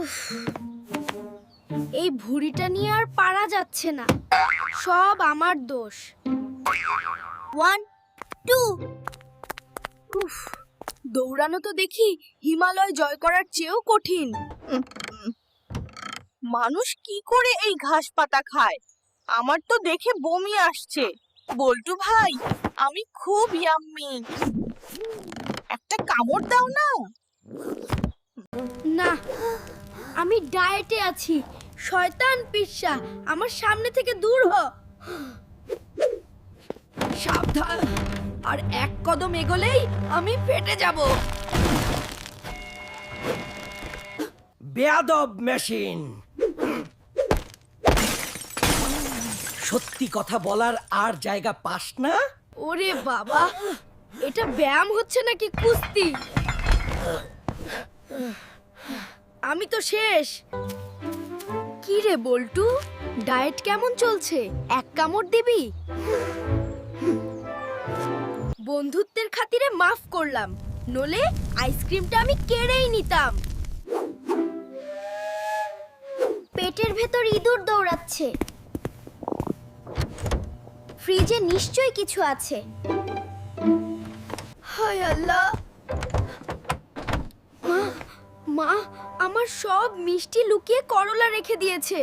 উফ, এই ভুঁড়িটা নিয়ে আর পারা যাচ্ছে না। সব আমার দোষ। 1 2 উফ, দৌড়ানো তো দেখি হিমালয় জয় করার চেয়েও কঠিন। মানুষ কি করে এই ঘাস পাতা খায়? আমার তো দেখে বমি আসছে। বল্টু ভাই, আমি খুব ইয়াম্মি। একটা কামড় দাও না। না, আমি ডায়েটে আছি। শয়তান পিচ্চা, আমার সামনে থেকে দূর হ। সাবধান, আর এক কদম এগোলেই আমি ফেটে যাব। বেয়াদব মেশিন। সত্যি কথা বলার আর জায়গা পাস না? ওরে বাবা, এটা ব্যায়াম হচ্ছে নাকি কুস্তি? আমি তো শেষ। কি রে বল্টু, ডায়েট কেমন চলছে? এক কামড় দিবি? বন্ধুত্বের খাতিরে মাফ করলাম, নলে আইসক্রিমটা আমি কেড়েই নিতাম। পেটের ভেতর ইঁদুর দৌড়াচ্ছে। ফ্রিজে নিশ্চয়ই কিছু আছে। হায় আল্লাহ! মা আমার সব মিষ্টি লুকিয়ে করলা রেখে দিয়েছে।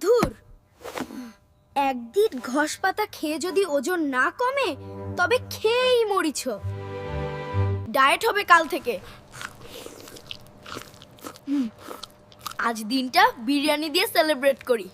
ধুর, একদিন ঘষ পাতা খেয়ে যদি ওজন না কমে তবে খেয়েই মরিছ। ডায়েট হবে কাল থেকে। আজ দিনটা বিরিয়ানি দিয়ে সেলিব্রেট করি।